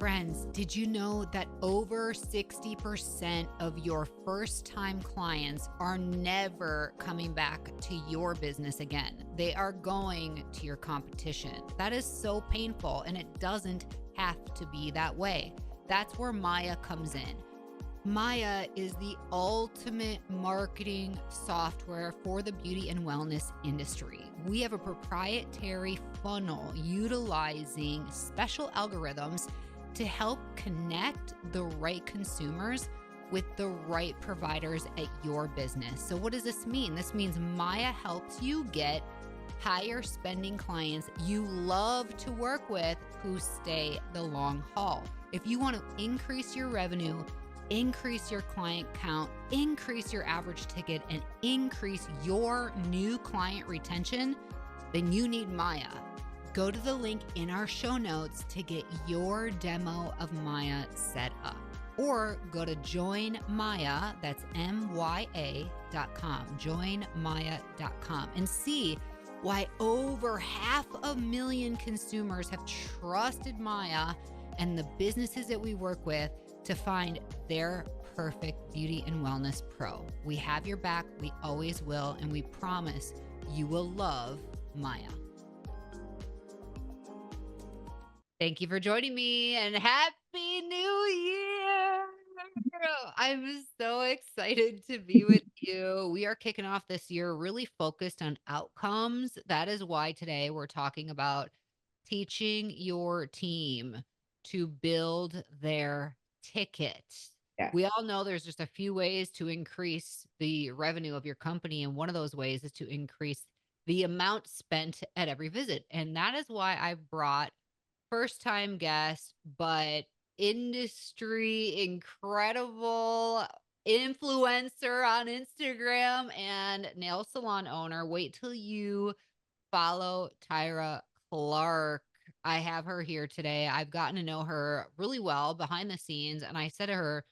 Friends, did you know that over 60% of your first-time clients are never coming back to your business again? They are going to your competition. That is so painful, and it doesn't have to be that way. That's where Maya comes in. Maya is the ultimate marketing software for the beauty and wellness industry. We have a proprietary funnel utilizing special algorithms to help connect the right consumers with the right providers at your business. So what does this mean? This means Maya helps you get higher spending clients you love to work with who stay the long haul. If you want to increase your revenue, increase your client count, increase your average ticket, and increase your new client retention, then you need Maya. Go to the link in our show notes to get your demo of Maya set up. Or go to joinmaya, that's MYA.com, joinmaya.com, and see why over 500,000 consumers have trusted Maya and the businesses that we work with to find their perfect beauty and wellness pro. We have your back, we always will, and we promise you will love Maya. Thank you for joining me, and Happy New Year! I'm so excited to be with you. We are kicking off this year really focused on outcomes. That is why today we're talking about teaching your team to build their ticket. Yeah. We all know there's just a few ways to increase the revenue of your company, and one of those ways is to increase the amount spent at every visit. And that is why I've brought first time guest, but industry incredible influencer on Instagram and nail salon owner. Wait till you follow Tahra Clarke. I have her here today. I've gotten to know her really well behind the scenes. And I said to her,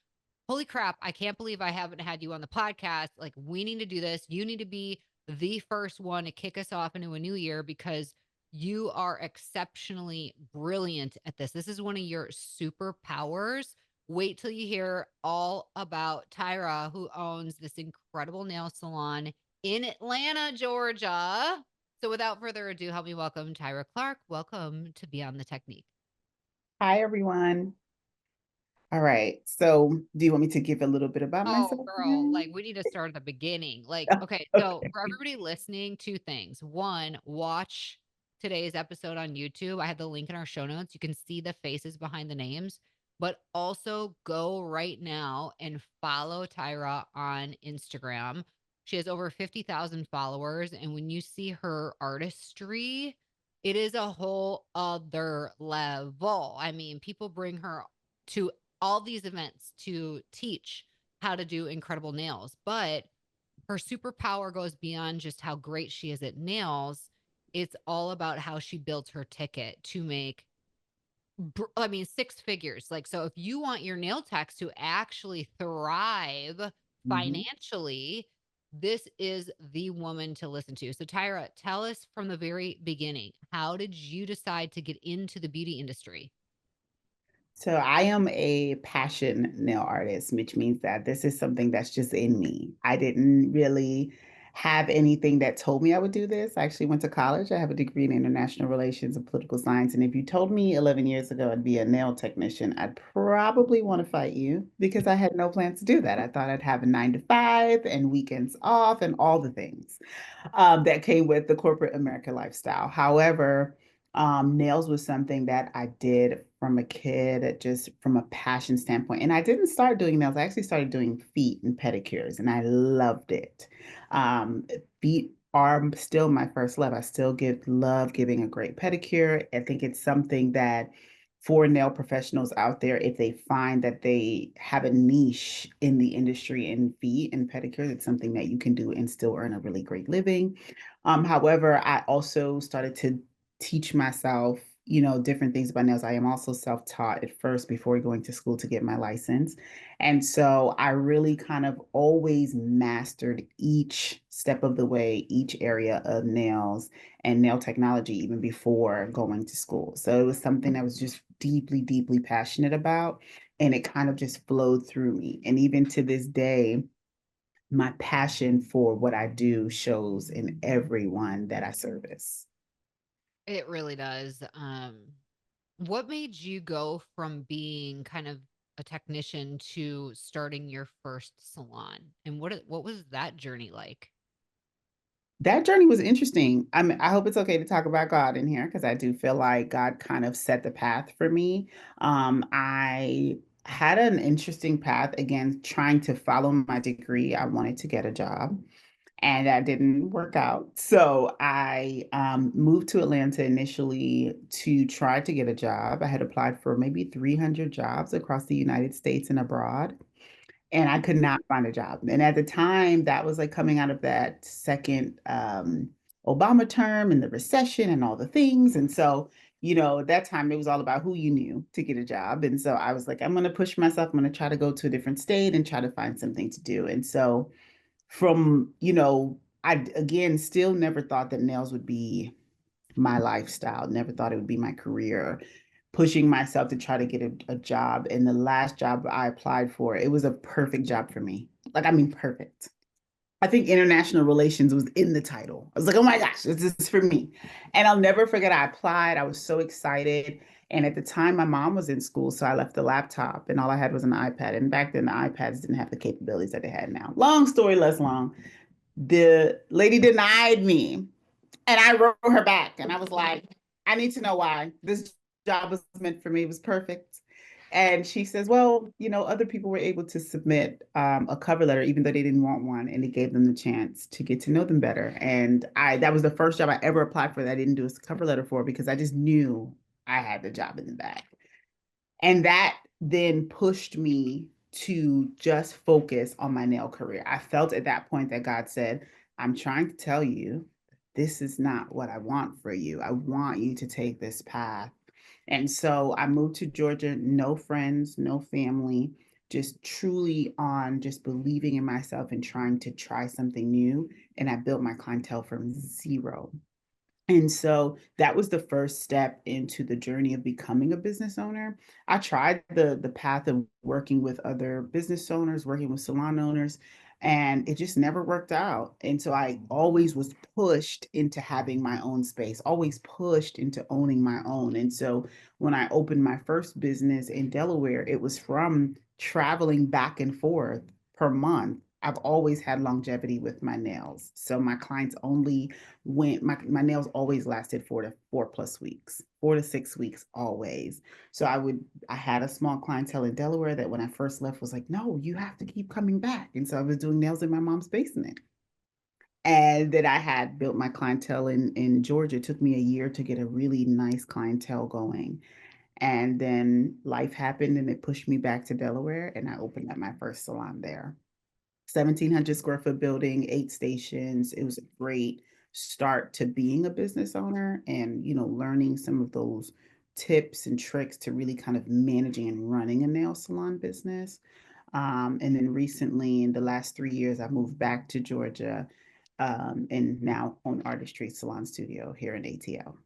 holy crap, I can't believe I haven't had you on the podcast. Like, we need to do this. You need to be the first one to kick us off into a new year because you are exceptionally brilliant at this. This is one of your superpowers. Wait till you hear all about Tahra, who owns this incredible nail salon in Atlanta, Georgia. So without further ado, help me welcome Tahra Clarke. Welcome to Beyond the Technique. Hi, everyone. All right. So, do you want me to give a little bit about Oh, myself girl, again? like we need to start at the beginning. Like, okay, so Okay. for everybody listening, two things. One, watch today's episode on YouTube. I have the link in our show notes. You can see the faces behind the names, but also go right now and follow Tahra on Instagram. She has over 50,000 followers. And when you see her artistry, it is a whole other level. I mean, people bring her to all these events to teach how to do incredible nails, but her superpower goes beyond just how great she is at nails. It's all about how she built her ticket to make, six figures. Like, so if you want your nail techs to actually thrive Mhm. financially, this is the woman to listen to. So, Tahra, tell us from the very beginning, how did you decide to get into the beauty industry? So I am a passion nail artist, which means that this is something that's just in me. I didn't really have anything that told me I would do this. I actually went to college. I have a degree in international relations and political science. And if you told me 11 years ago I'd be a nail technician, I'd probably want to fight you because I had no plans to do that. I thought I'd have a 9 to 5 and weekends off and all the things that came with the corporate America lifestyle. However, nails was something that I did from a kid, just from a passion standpoint. And I didn't start doing nails. I actually started doing feet and pedicures, and I loved it. Um, Feet are still my first love. I still love giving a great pedicure. I think it's something that for nail professionals out there, if they find that they have a niche in the industry in feet and pedicures, it's something that you can do and still earn a really great living. However, I also started to teach myself, different things about nails. I am also self-taught at first before going to school to get my license. And so I really kind of always mastered each step of the way, each area of nails and nail technology, even before going to school. So it was something that was just deeply, deeply passionate about. And it kind of just flowed through me. And even to this day, my passion for what I do shows in everyone that I service. It really does. What made you go from being kind of a technician to starting your first salon? And what was that journey like? That journey was interesting. I hope it's okay to talk about God in here because I do feel like God kind of set the path for me. I had an interesting path again, trying to follow my degree. I wanted to get a job, and that didn't work out. So I moved to Atlanta initially to try to get a job. I had applied for maybe 300 jobs across the United States and abroad, and I could not find a job. And at the time, that was like coming out of that second Obama term and the recession and all the things. And so, at that time, it was all about who you knew to get a job. And so I was like, I'm going to push myself. I'm going to try to go to a different state and try to find something to do. And so, I again still never thought that nails would be my lifestyle, never thought it would be my career, pushing myself to try to get a job. And the last job I applied for, it was a perfect job for me. Like, I mean, perfect. I think international relations was in the title. I was like, oh my gosh, this is for me. And I'll never forget, I applied. I was so excited. And at the time, my mom was in school. So I left the laptop and all I had was an iPad. And back then, the iPads didn't have the capabilities that they had now. Long story less long. The lady denied me and I wrote her back and I was like, I need to know why. This job was meant for me. It was perfect. And she says, well, other people were able to submit a cover letter, even though they didn't want one, and it gave them the chance to get to know them better. And that was the first job I ever applied for that I didn't do a cover letter for because I just knew I had the job in the bag. And that then pushed me to just focus on my nail career. I felt at that point that God said, I'm trying to tell you, this is not what I want for you. I want you to take this path. And so I moved to Georgia, no friends, no family, just truly on just believing in myself and trying to try something new. And I built my clientele from zero. And so that was the first step into the journey of becoming a business owner. I tried the path of working with other business owners, working with salon owners, and it just never worked out. And so I always was pushed into having my own space, always pushed into owning my own. And so when I opened my first business in Delaware, it was from traveling back and forth per month. I've always had longevity with my nails. So my clients only went my nails always lasted 4 to 4 plus weeks, 4 to 6 weeks always. So I had a small clientele in Delaware that when I first left was like, no, you have to keep coming back. And so I was doing nails in my mom's basement. And then I had built my clientele in Georgia. It took me a year to get a really nice clientele going. And then life happened and it pushed me back to Delaware and I opened up my first salon there. 1,700 square foot building, 8 stations. It was a great start to being a business owner and, learning some of those tips and tricks to really kind of managing and running a nail salon business. And then recently, in the last 3 years, I moved back to Georgia and now own Artistry Salon Studio here in ATL.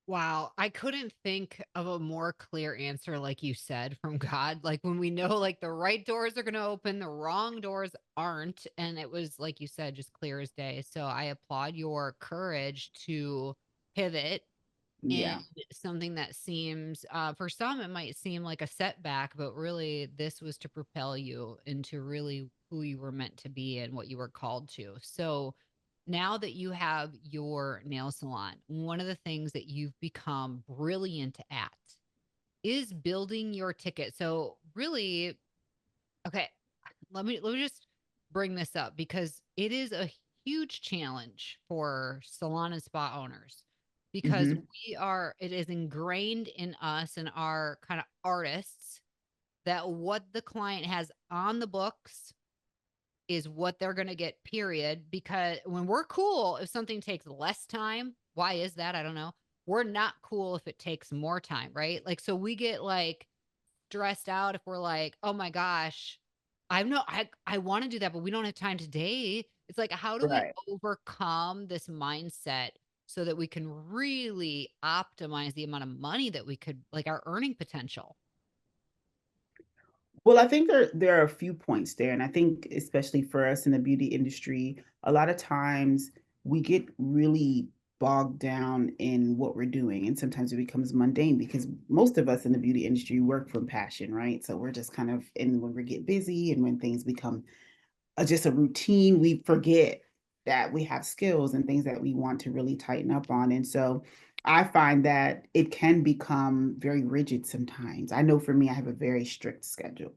Wow, I couldn't think of a more clear answer like you said from God. Like when we know like the right doors are going to open, the wrong doors aren't, and it was like you said just clear as day. So I applaud your courage to pivot in Yeah, something that seems for some it might seem like a setback, but really this was to propel you into really who you were meant to be and what you were called to. So now that you have your nail salon, one of the things that you've become brilliant at is building your ticket. So really, okay, let me just bring this up because it is a huge challenge for salon and spa owners because hmm it is ingrained in us and our kind of artists that what the client has on the books is what they're going to get, period. Because when we're cool if something takes less time, why is that? I don't know. We're not cool if it takes more time, right? Like so we get like stressed out if we're like, "Oh my gosh, I want to do that, but we don't have time today." It's like, how do we right. overcome this mindset so that we can really optimize the amount of money that we could, like our earning potential? Well, I think there are a few points there, and I think especially for us in the beauty industry, a lot of times we get really bogged down in what we're doing, and sometimes it becomes mundane because most of us in the beauty industry work from passion, right? So we're just kind of, and when we get busy and when things become just a routine, we forget that we have skills and things that we want to really tighten up on. And so I find that it can become very rigid sometimes. I know for me, I have a very strict schedule.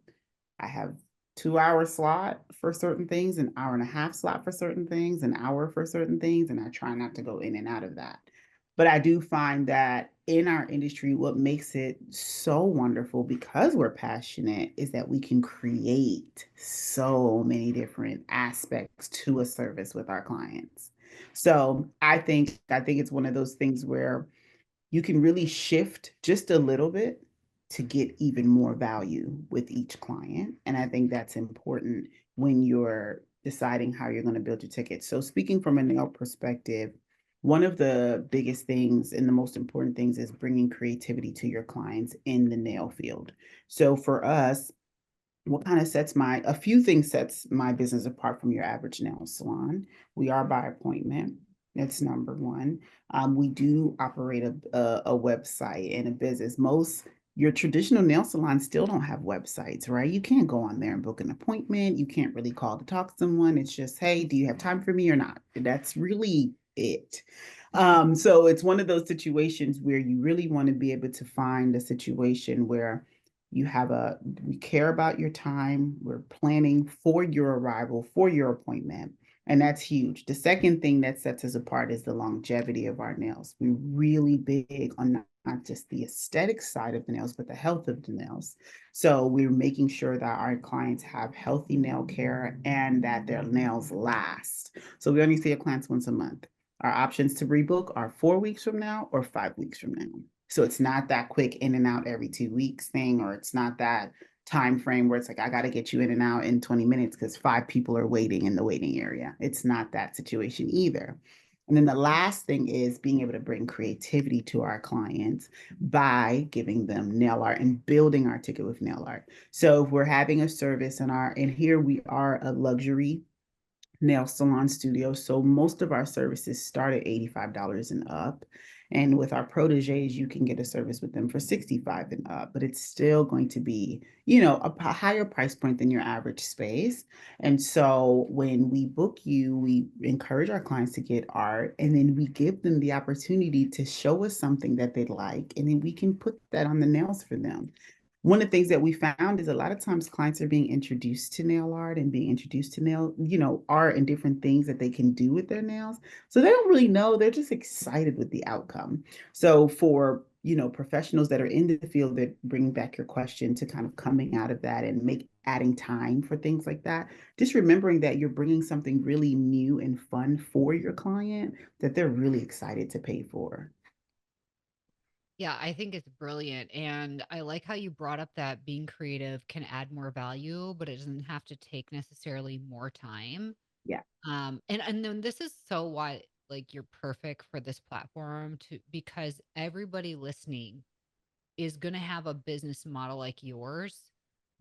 I have 2 hour slot for certain things, an hour and a half slot for certain things, an hour for certain things, and I try not to go in and out of that. But I do find that in our industry, what makes it so wonderful because we're passionate is that we can create so many different aspects to a service with our clients. So I think it's one of those things where you can really shift just a little bit to get even more value with each client. And I think that's important when you're deciding how you're going to build your ticket. So, speaking from a nail perspective, one of the biggest things and the most important things is bringing creativity to your clients in the nail field. So, for us, what kind of sets my a few things sets my business apart from your average nail salon. We are by appointment. That's number one. We do operate a website and a business. Most your traditional nail salons still don't have websites, right? You can't go on there and book an appointment. You can't really call to talk to someone. It's just, hey, do you have time for me or not? That's really it. So it's one of those situations where you really want to be able to find a situation where we care about your time, we're planning for your arrival, for your appointment, and that's huge. The second thing that sets us apart is the longevity of our nails. We're really big on not just the aesthetic side of the nails, but the health of the nails. So we're making sure that our clients have healthy nail care and that their nails last. So we only see our clients once a month. Our options to rebook are 4 weeks from now or 5 weeks from now. So it's not that quick in and out every 2 weeks thing, or it's not that time frame where it's like, I got to get you in and out in 20 minutes because 5 people are waiting in the waiting area. It's not that situation either. And then the last thing is being able to bring creativity to our clients by giving them nail art and building our ticket with nail art. So if we're having a service and here we are a luxury nail salon studio. So most of our services start at $85 and up. And with our proteges, you can get a service with them for 65 and up, but it's still going to be, a higher price point than your average space. And so when we book you, we encourage our clients to get art and then we give them the opportunity to show us something that they like. And then we can put that on the nails for them. One of the things that we found is a lot of times clients are being introduced to nail art and being introduced to art and different things that they can do with their nails. So they don't really know, they're just excited with the outcome. So for, professionals that are in the field that bring back your question to kind of coming out of that and adding time for things like that, just remembering that you're bringing something really new and fun for your client that they're really excited to pay for. Yeah, I think it's brilliant. And I like how you brought up that being creative can add more value, but it doesn't have to take necessarily more time. Yeah. And then this is so why like you're perfect for this platform to because everybody listening is going to have a business model like yours,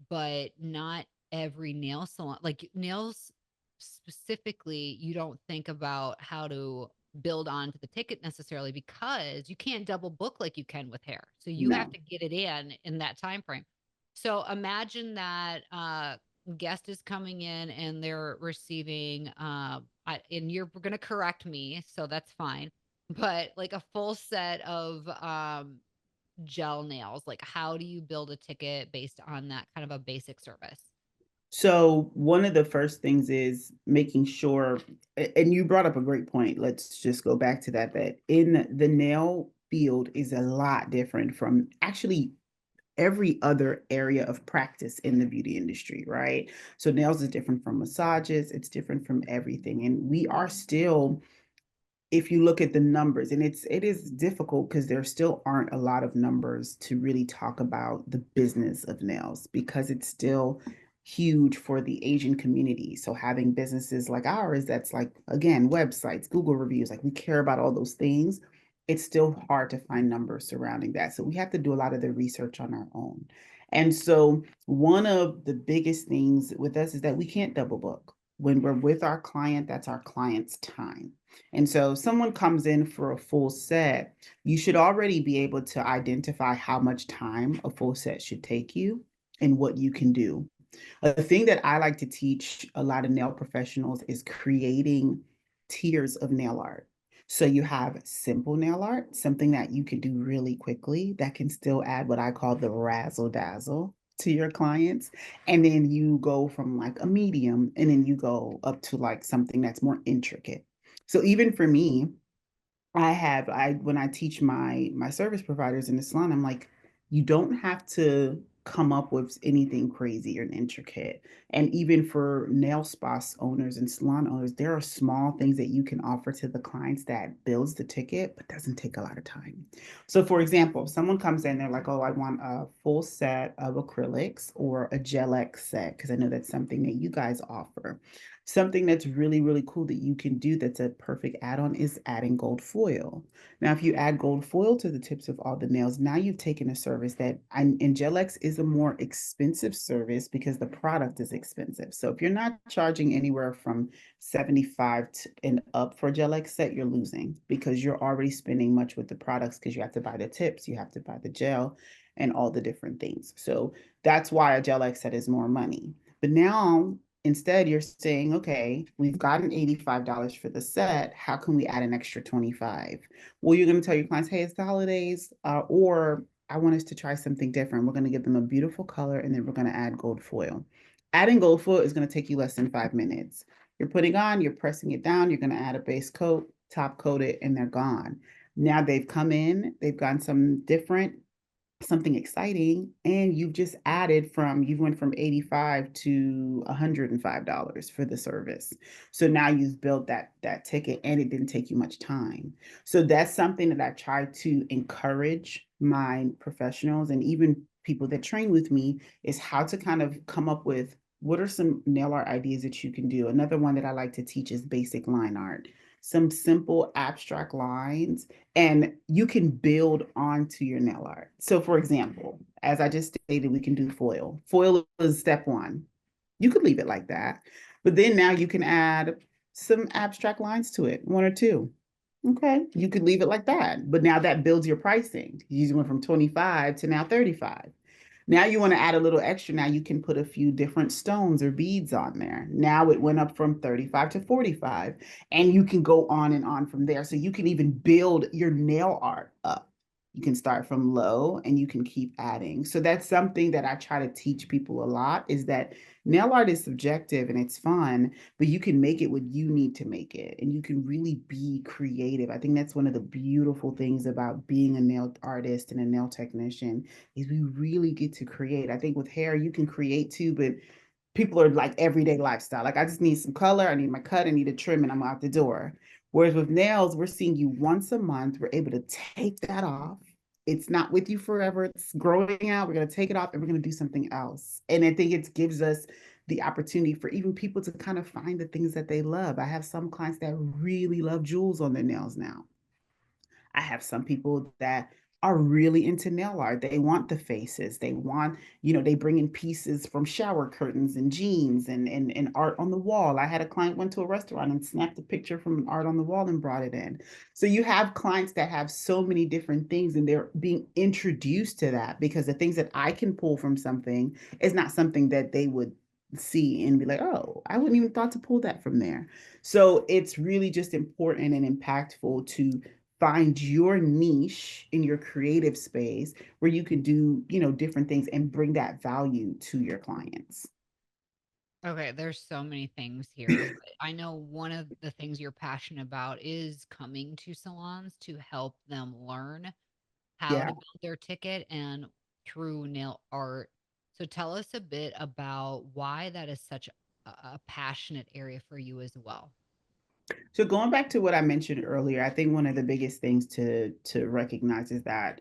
but not every nail salon, like nails specifically, you don't think about how to build onto the ticket necessarily because you can't double book like you can with hair. So you have No. to get it in that time frame. So imagine that guest is coming in and they're receiving and you're going to correct me, so that's fine. But like a full set of gel nails? Like, how do you build a ticket based on that kind of a basic service? So one of the first things is making sure, and you brought up a great point. Let's just go back to that in the nail field is a lot different from actually every other area of practice in the beauty industry, right? So nails is different from massages, it's different from everything. And we are still, if you look at the numbers, and it is difficult because there still aren't a lot of numbers to really talk about the business of nails because it's still huge for the Asian community. So having businesses like ours, that's like, again, websites, Google reviews, like we care about all those things. It's still hard to find numbers surrounding that. So we have to do a lot of the research on our own. And so one of the biggest things with us is that we can't double book. When we're with our client, that's our client's time. And so if someone comes in for a full set, you should already be able to identify how much time a full set should take you and what you can do. A thing that I like to teach a lot of nail professionals is creating tiers of nail art. So you have simple nail art, something that you can do really quickly that can still add what I call the razzle dazzle to your clients. And then you go from like a medium and then you go up to like something that's more intricate. So even for me, I when I teach my service providers in the salon, I'm like, you don't have to come up with anything crazy or intricate. And even for nail spa owners and salon owners, there are small things that you can offer to the clients that builds the ticket, but doesn't take a lot of time. So for example, if someone comes in, they're like, oh, I want a full set of acrylics or a gel X set, because I know that's something that you guys offer. Something that's really, really cool that you can do that's a perfect add-on is adding gold foil. Now, if you add gold foil to the tips of all the nails, now you've taken a service that, and Gel-X is a more expensive service because the product is expensive. So if you're not charging anywhere from 75 and up for Gel-X set, you're losing because you're already spending much with the products because you have to buy the tips, you have to buy the gel, and all the different things. So that's why a Gel-X set is more money. But now instead, you're saying, okay, we've gotten $85 for the set. How can we add an extra 25? Well, you're going to tell your clients, hey, it's the holidays, or I want us to try something different. We're going to give them a beautiful color and then we're going to add gold foil. Adding gold foil is going to take you less than 5 minutes. You're putting on, you're pressing it down, you're going to add a base coat, top coat it, and they're gone. Now they've come in, they've gotten some different something exciting, and you've just added from you went from 85 to $105 for the service. So now you've built that ticket and it didn't take you much time. So that's something that I try to encourage my professionals and even people that train with me is how to kind of come up with what are some nail art ideas that you can do. Another one that I like to teach is basic line art, some simple abstract lines, and you can build onto your nail art. So, for example, as I just stated, we can do foil. Foil is step one. You could leave it like that, but then now you can add some abstract lines to it, one or two. Okay, you could leave it like that, but now that builds your pricing. You went from 25 to now 35. Now you want to add a little extra. Now you can put a few different stones or beads on there. Now it went up from 35 to 45, and you can go on and on from there. So you can even build your nail art up. You can start from low and you can keep adding. So that's something that I try to teach people a lot is that nail art is subjective and it's fun, but you can make it what you need to make it and you can really be creative. I think that's one of the beautiful things about being a nail artist and a nail technician is we really get to create. I think with hair, you can create too, but people are like everyday lifestyle. Like I just need some color, I need my cut, I need a trim, and I'm out the door. Whereas with nails, we're seeing you once a month. We're able to take that off. It's not with you forever. It's growing out. We're going to take it off and we're going to do something else. And I think it gives us the opportunity for even people to kind of find the things that they love. I have some clients that really love jewels on their nails now. I have some people that are really into nail art. They want the faces. They want, they bring in pieces from shower curtains and jeans and art on the wall. I had a client went to a restaurant and snapped a picture from art on the wall and brought it in. So you have clients that have so many different things and they're being introduced to that because the things that I can pull from something is not something that they would see and be like, oh, I wouldn't even thought to pull that from there. So it's really just important and impactful to find your niche in your creative space where you can do, different things and bring that value to your clients. Okay, there's so many things here, but I know one of the things you're passionate about is coming to salons to help them learn how Yeah. to build their ticket and through nail art. So tell us a bit about why that is such a passionate area for you as well. So going back to what I mentioned earlier, I think one of the biggest things to recognize is that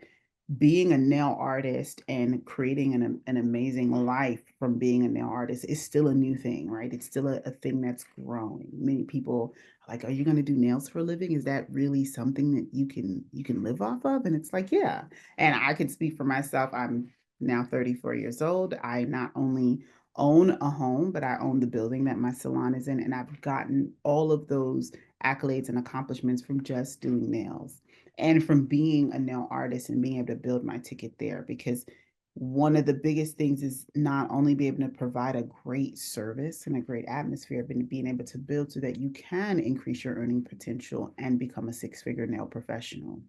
being a nail artist and creating an amazing life from being a nail artist is still a new thing, right? It's still a thing that's growing. Many people are like, are you going to do nails for a living? Is that really something that you can live off of? And it's like, yeah. And I can speak for myself. I'm now 34 years old. I not only own a home, but I own the building that my salon is in. And I've gotten all of those accolades and accomplishments from just doing nails and from being a nail artist and being able to build my ticket there, because one of the biggest things is not only be able to provide a great service and a great atmosphere, but being able to build so that you can increase your earning potential and become a six-figure nail professional.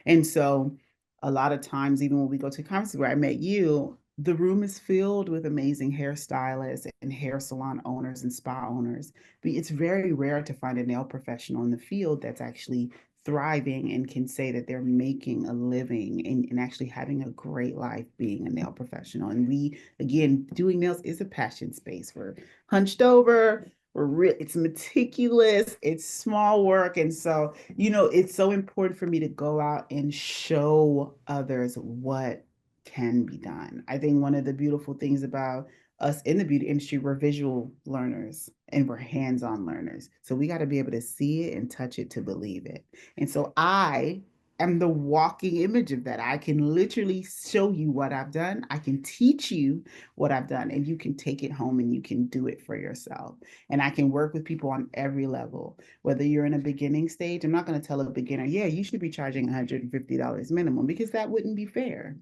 And so a lot of times, even when we go to conferences where I met you, the room is filled with amazing hairstylists and hair salon owners and spa owners. But it's very rare to find a nail professional in the field that's actually thriving and can say that they're making a living and actually having a great life being a nail professional. And we, again, doing nails is a passion space. We're hunched over, it's meticulous, it's small work. And so, it's so important for me to go out and show others what can be done. I think one of the beautiful things about us in the beauty industry, we're visual learners and we're hands-on learners. So we got to be able to see it and touch it to believe it. And so I am the walking image of that. I can literally show you what I've done. I can teach you what I've done, and you can take it home and you can do it for yourself. And I can work with people on every level, whether you're in a beginning stage. I'm not going to tell a beginner, yeah, you should be charging $150 minimum, because that wouldn't be fair.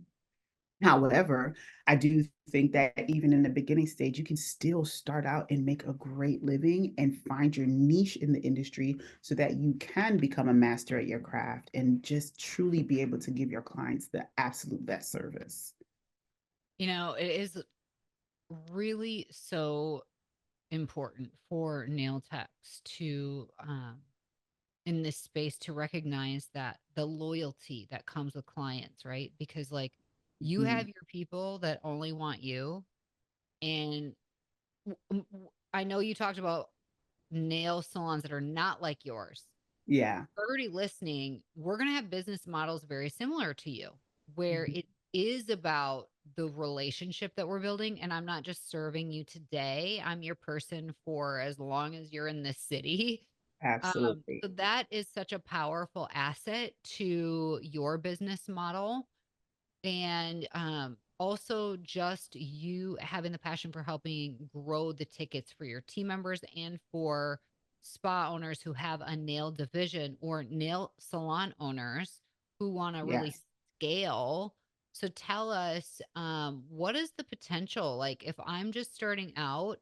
However, I do think that even in the beginning stage, you can still start out and make a great living and find your niche in the industry so that you can become a master at your craft and just truly be able to give your clients the absolute best service. It is really so important for nail techs to in this space to recognize that the loyalty that comes with clients, right? Because like you Mhm. have your people that only want you. And I know you talked about nail salons that are not like yours. Yeah. Already listening, we're going to have business models very similar to you, where Mhm. it is about the relationship that we're building. And I'm not just serving you today, I'm your person for as long as you're in this city. Absolutely. So that is such a powerful asset to your business model. And also just you having the passion for helping grow the tickets for your team members and for spa owners who have a nail division or nail salon owners who want to really Yes. scale. So tell us, what is the potential? Like if I'm just starting out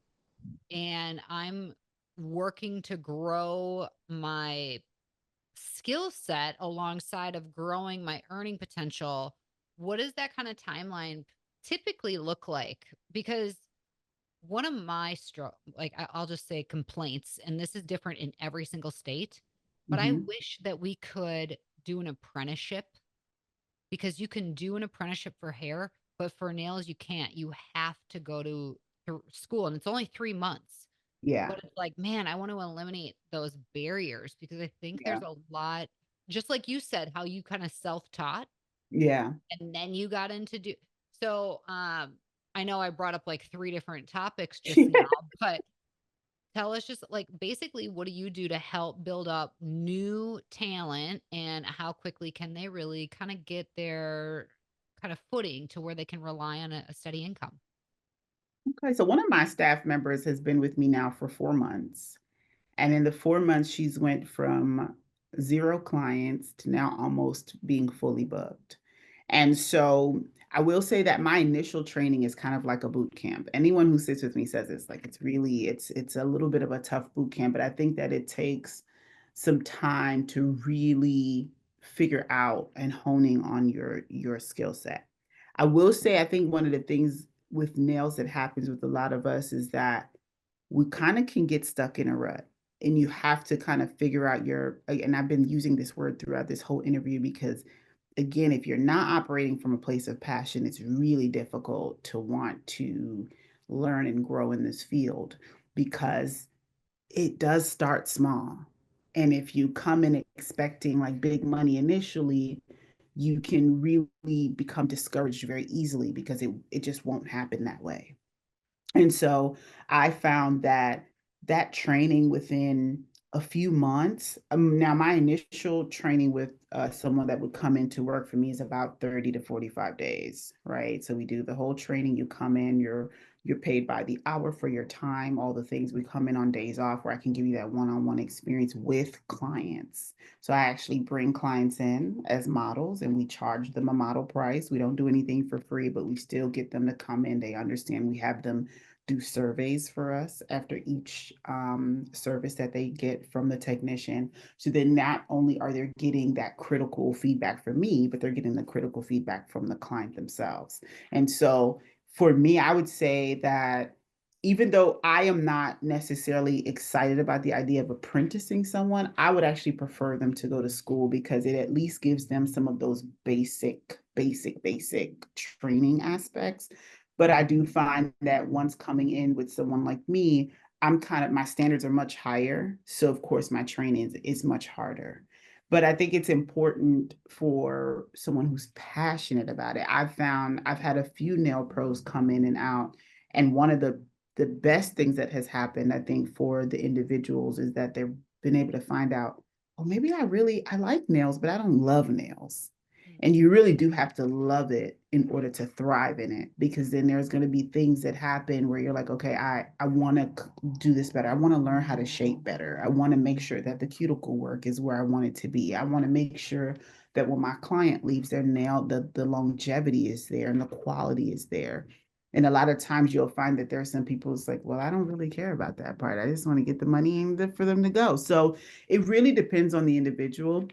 and I'm working to grow my skill set alongside of growing my earning potential, what does that kind of timeline typically look like? Because one of my I'll just say complaints, and this is different in every single state, but I Hmm. wish that we could do an apprenticeship, because you can do an apprenticeship for hair, but for nails you can't. You have to go to school, and it's only 3 months. Yeah. But it's like, man, I want to eliminate those barriers, because I think Yeah. there's a lot, just like you said, how you kind of self-taught Yeah. and then you got into do. So, I know I brought up like three different topics just now, but tell us just like basically what do you do to help build up new talent, and how quickly can they really kind of get their kind of footing to where they can rely on a steady income? Okay. So one of my staff members has been with me now for 4 months. And in the 4 months, she's went from zero clients to now almost being fully booked. And so I will say that my initial training is kind of like a boot camp. Anyone who sits with me says it's like it's a little bit of a tough boot camp, but I think that it takes some time to really figure out and honing on your skill set. I will say I think one of the things with nails that happens with a lot of us is that we kind of can get stuck in a rut, and you have to kind of figure out and I've been using this word throughout this whole interview because again, if you're not operating from a place of passion, it's really difficult to want to learn and grow in this field because it does start small. And if you come in expecting like big money initially, you can really become discouraged very easily because it just won't happen that way. And so I found that that training within a few months, now my initial training with someone that would come in to work for me is about 30 to 45 days, right? So we do the whole training. You come in, you're paid by the hour for your time, all the things. We come in on days off where I can give you that one-on-one experience with clients. So I actually bring clients in as models and we charge them a model price. We don't do anything for free, but we still get them to come in. They understand we have them do surveys for us after each service that they get from the technician. So then not only are they getting that critical feedback from me, but they're getting the critical feedback from the client themselves. And so for me, I would say that even though I am not necessarily excited about the idea of apprenticing someone, I would actually prefer them to go to school because it at least gives them some of those basic training aspects. But I do find that once coming in with someone like me, my standards are much higher. So of course my training is much harder. But I think it's important for someone who's passionate about it. I've had a few nail pros come in and out, and one of the best things that has happened, I think, for the individuals is that they've been able to find out, oh, maybe I like nails, but I don't love nails. And you really do have to love it in order to thrive in it, because then there's going to be things that happen where you're like, okay, I want to do this better. I want to learn how to shape better. I want to make sure that the cuticle work is where I want it to be. I want to make sure that when my client leaves their nail, the longevity is there and the quality is there. And a lot of times you'll find that there are some people who's like, well, I don't really care about that part. I just want to get the money and for them to go. So it really depends on the individual.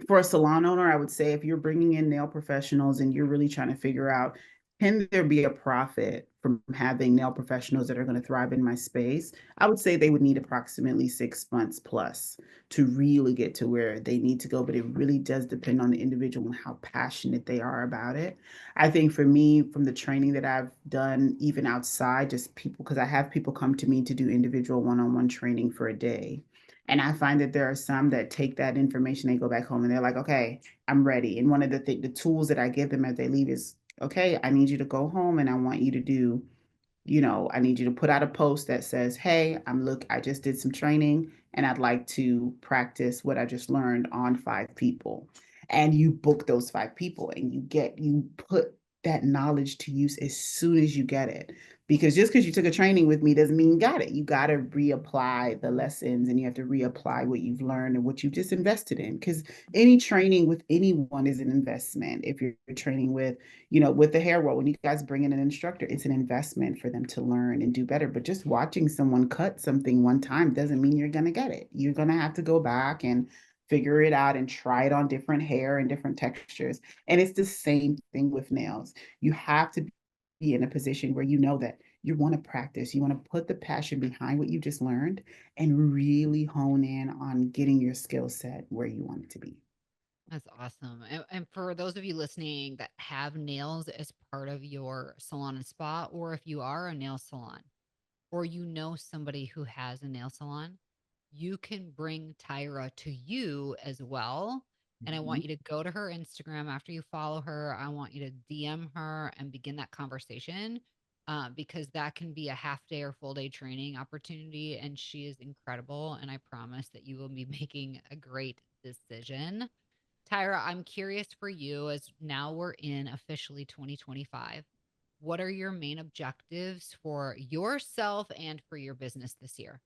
For a salon owner, I would say if you're bringing in nail professionals and you're really trying to figure out, can there be a profit from having nail professionals that are going to thrive in my space? I would say they would need approximately 6 months plus to really get to where they need to go. But it really does depend on the individual and how passionate they are about it. I think for me, from the training that I've done, even outside, just people, because I have people come to me to do individual one-on-one training for a day. And I find that there are some that take that information, they go back home and they're like, okay, I'm ready. And one of the tools that I give them as they leave is, okay, I need you to go home and I want you to do, I need you to put out a post that says, hey, I just did some training and I'd like to practice what I just learned on 5 people. And you book those 5 people and you put that knowledge to use as soon as you get it. Because just because you took a training with me doesn't mean you got it. You got to reapply the lessons and you have to reapply what you've learned and what you've just invested in. Because any training with anyone is an investment. If you're training with the hair roll, when you guys bring in an instructor, it's an investment for them to learn and do better. But just watching someone cut something one time doesn't mean you're going to get it. You're going to have to go back and figure it out and try it on different hair and different textures. And it's the same thing with nails. You have to be in a position where you know that you want to practice, you want to put the passion behind what you just learned and really hone in on getting your skill set where you want it to be. That's awesome. And for those of you listening that have nails as part of your salon and spa, or if you are a nail salon, or you know somebody who has a nail salon, you can bring Tyra to you as well. And I want Mhm. you to go to her Instagram after you follow her. I want you to DM her and begin that conversation, because that can be a half day or full day training opportunity. And she is incredible. And I promise that you will be making a great decision. Tyra, I'm curious for you as now we're in officially 2025. What are your main objectives for yourself and for your business this year?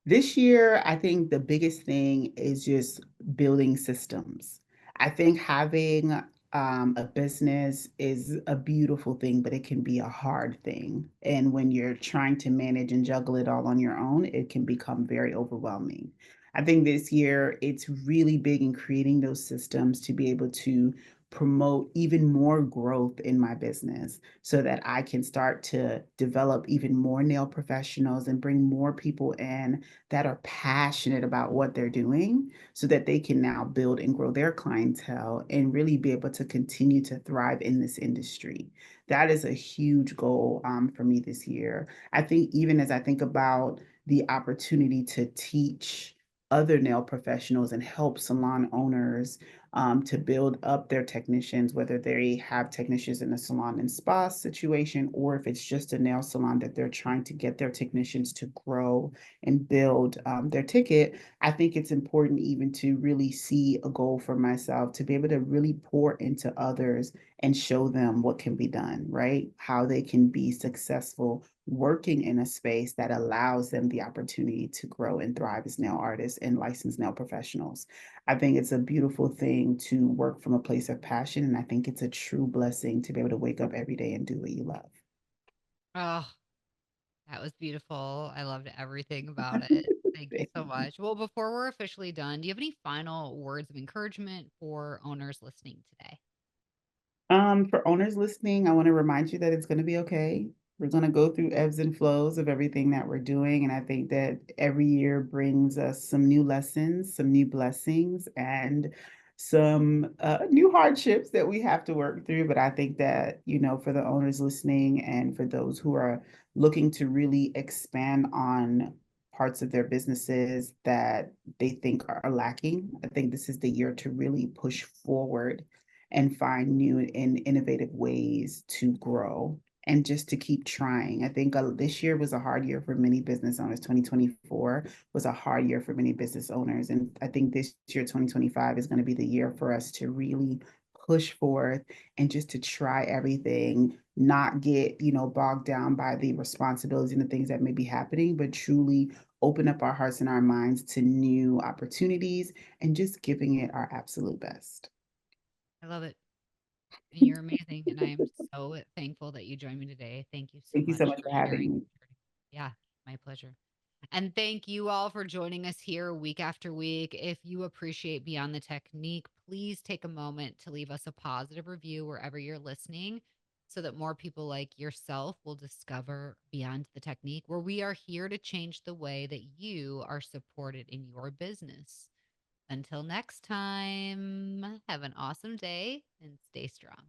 This year, I think the biggest thing is just building systems. I think having a business is a beautiful thing, but it can be a hard thing. And when you're trying to manage and juggle it all on your own, it can become very overwhelming. I think this year it's really big in creating those systems to be able to promote even more growth in my business so that I can start to develop even more nail professionals and bring more people in that are passionate about what they're doing so that they can now build and grow their clientele and really be able to continue to thrive in this industry. That is a huge goal for me this year. I think even as I think about the opportunity to teach other nail professionals and help salon owners to build up their technicians, whether they have technicians in a salon and spa situation, or if it's just a nail salon that they're trying to get their technicians to grow and build their ticket. I think it's important even to really see a goal for myself to be able to really pour into others and show them what can be done, right? How they can be successful working in a space that allows them the opportunity to grow and thrive as nail artists and licensed nail professionals. I think it's a beautiful thing to work from a place of passion. And I think it's a true blessing to be able to wake up every day and do what you love. Oh, that was beautiful. I loved everything about it. Thank you so much. Well, before we're officially done, do you have any final words of encouragement for owners listening today? For owners listening, I want to remind you that it's going to be okay. We're going to go through ebbs and flows of everything that we're doing. And I think that every year brings us some new lessons, some new blessings, and some new hardships that we have to work through. But I think that, for the owners listening and for those who are looking to really expand on parts of their businesses that they think are lacking, I think this is the year to really push forward and find new and innovative ways to grow and just to keep trying. I think this year was a hard year for many business owners. 2024 was a hard year for many business owners. And I think this year, 2025, is going to be the year for us to really push forth and just to try everything, not get, bogged down by the responsibilities and the things that may be happening, but truly open up our hearts and our minds to new opportunities and just giving it our absolute best. I love it. And you're amazing. And I am so thankful that you joined me today. Thank you so Thank you so much much for for sharing. having me. Yeah, my pleasure. And thank you all for joining us here week after week. If you appreciate Beyond the Technique, please take a moment to leave us a positive review wherever you're listening so that more people like yourself will discover Beyond the Technique, where we are here to change the way that you are supported in your business. Until next time, have an awesome day and stay strong.